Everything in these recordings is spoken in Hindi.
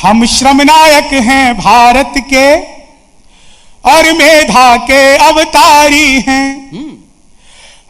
हम श्रम नायक हैं भारत के और मेधा के अवतारी हैं।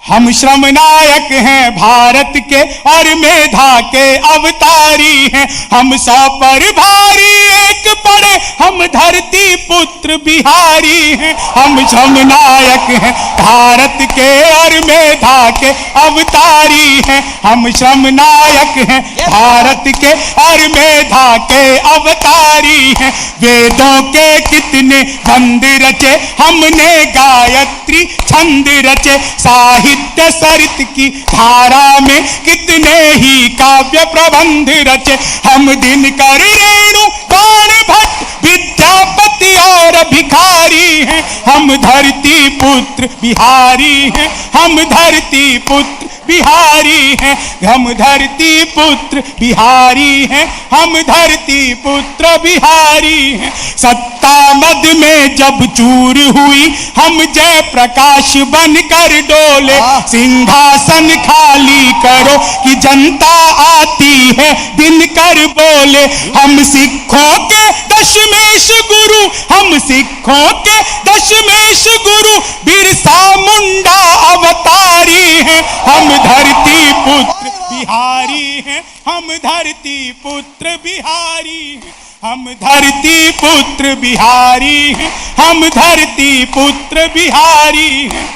हम श्रम नायक हैं भारत के और मेधा के अवतारी हैं। हम 100 पर भारी एक पड़े, हम धरती पुत्र बिहारी हैं। हम श्रम नायक हैं भारत के और मेधा के अवतारी हैं। हम श्रम नायक हैं भारत के और मेधा के अवतारी हैं। वेदों के कितने बंद रचे, हमने गायत्री छंद रचे। साहित्य सरित की धारा में कितने ही काव्य प्रबंध रचे। हम दिनकर रेणु बाण भट्ट विद्यापति और भिखारी हैं। हम धरती पुत्र बिहारी हैं। हम धरती पुत्र बिहारी हैं। हम धरती पुत्र बिहारी हैं। हम धरती पुत्र बिहारी हैं। सत्ता मद में जब चूर हुई, हम जय प्रकाश बनकर डोले। सिंहासन खाली करो कि जनता आती है, दिनकर बोले। हम सिखों के दशमेश गुरु, हम सिखों के दशमेश गुरु बिरसा मुंडा अवतारी हैं। हम धरती पुत्र बिहारी हैं। हम धरती पुत्र बिहारी हैं। हम धरती पुत्र बिहारी हैं। हम धरती पुत्र बिहारी हैं।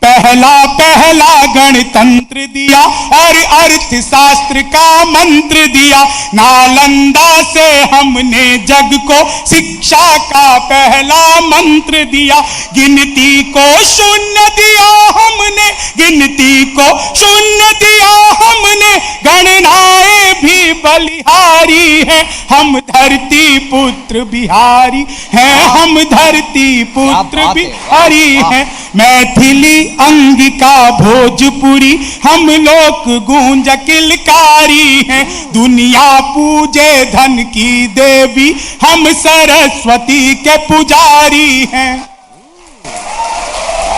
पहला पहला गणतंत्र दिया और अर्थशास्त्र का मंत्र दिया। नालंदा से हमने जग को शिक्षा का पहला मंत्र दिया। गिनती को शून्य दिया हमने, गिनती को शून्य दिया हमने। गणनाएं भी बलिहारी हैं। हम धरती पुत्र बिहारी हैं। हम धरती पुत्र बिहारी हैं। मैथिली अंगिका भोजपुरी हम लोक गूंज किलकारी हैं। दुनिया पूजे धन की देवी, हम सरस्वती के पुजारी हैं।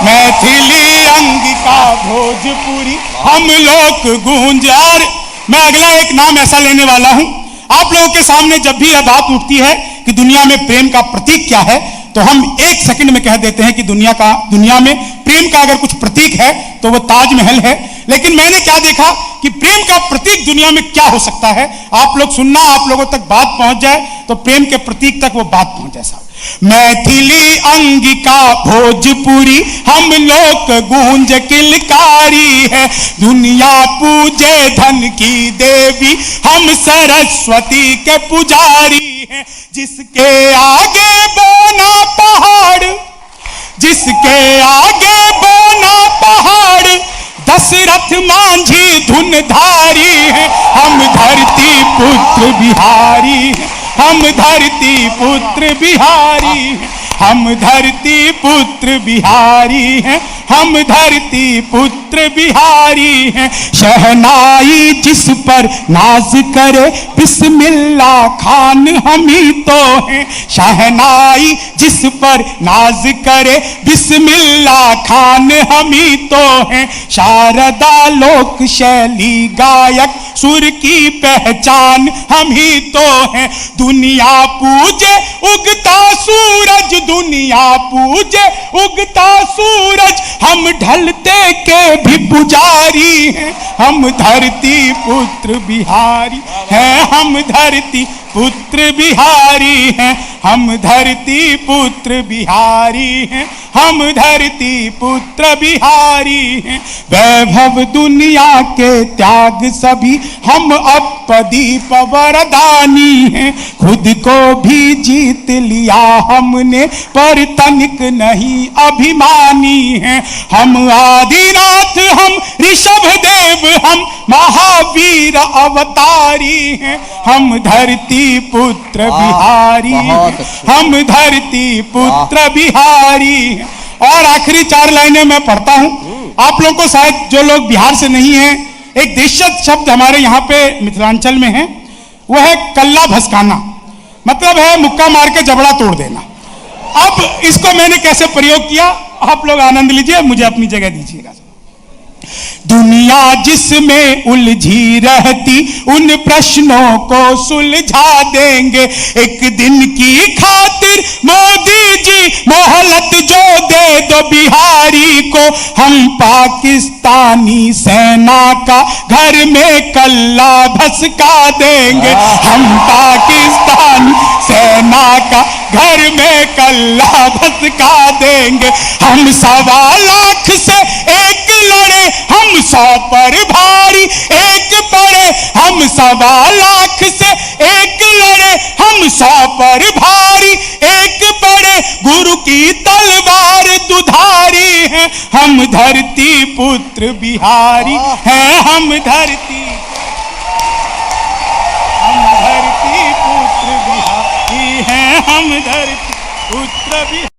मैथिली अंगिका भोजपुरी हम लोक गूंज। और मैं अगला एक नाम ऐसा लेने वाला हूं, आप लोगों के सामने जब भी यह बात उठती है कि दुनिया में प्रेम का प्रतीक क्या है, तो हम 1 सेकंड में कह देते हैं कि दुनिया में प्रेम का अगर कुछ प्रतीक है तो वो ताजमहल है। लेकिन मैंने क्या देखा कि प्रेम का प्रतीक दुनिया में क्या हो सकता है। आप लोग सुनना, आप लोगों तक बात पहुंच जाए तो प्रेम के प्रतीक तक वो बात पहुंच जाए साहब। मैथिली अंगिका भोजपुरी हम लोक गूंज किलकारी है। दुनिया पूजे धन की देवी, हम सरस्वती के पुजारी हैं। जिसके आगे बोना पहाड़, जिसके आगे बोना पहाड़, दशरथ मांझी धुनधारी हैं। हम धरती पुत्र बिहारी हैं। हम धरती पुत्र बिहारी हैं। हम धरती पुत्र बिहारी हैं। हम धरती पुत्र बिहारी हैं। शहनाई जिस पर नाज करे, बिस्मिल्ला खान हम ही तो हैं। शहनाई जिस पर नाज करे, बिस्मिल्ला खान हम ही तो हैं। शारदा लोक शैली गायक, सुर की पहचान हम ही तो हैं। दुनिया पूजे उगता सूरज, दुनिया पूजे उगता सूरज, हम ढलते के भी पुजारी हैं। हम धरती पुत्र बिहारी हैं। हम धरती पुत्र बिहारी हैं। हम धरती पुत्र बिहारी हैं। हम धरती पुत्र बिहारी हैं। वैभव दुनिया के त्याग सभी, हम अपदीप वरदानी हैं। खुद को भी जीत लिया हमने, पर तनिक नहीं अभिमानी हैं। हम आदिनाथ, हम ऋषभ देव, हम महावीर अवतारी हैं। हम धरती पुत्र बिहारी हैं। हम धरती पुत्र बिहारी हैं। और आखिरी 4 लाइनें मैं पढ़ता हूं। आप लोगों को शायद, जो लोग बिहार से नहीं हैं, एक देशज शब्द हमारे यहाँ पे मिथिलांचल में है, वो है कल्ला भसकाना। मतलब है मुक्का मार के जबड़ा तोड़ देना। अब इसको मैंने कैसे प्रयोग किया, आप लोग आनंद लीजिए, मुझे अपनी जगह दीजिएगा। दुनिया जिसमें उलझी रहती उन प्रश्नों को सुलझा देंगे। एक दिन की खातिर मोदी जी मोहलत जो दे दो बिहारी को, हम पाकिस्तानी सेना का घर में कल्ला भसका देंगे। हम पाकिस्तानी सेना का घर में कल्ला भसका देंगे। हम 1.25 लाख से एक लड़े, हम 100 पर भारी एक पड़े। हम 1.25 लाख से एक लड़े, हम 100 पर भारी एक पड़े। गुरु की तलवार दुधारी है, हम धरती पुत्र बिहारी हैं। हम धरती पुत्र बिहारी हैं। हम धरती पुत्र बिहारी।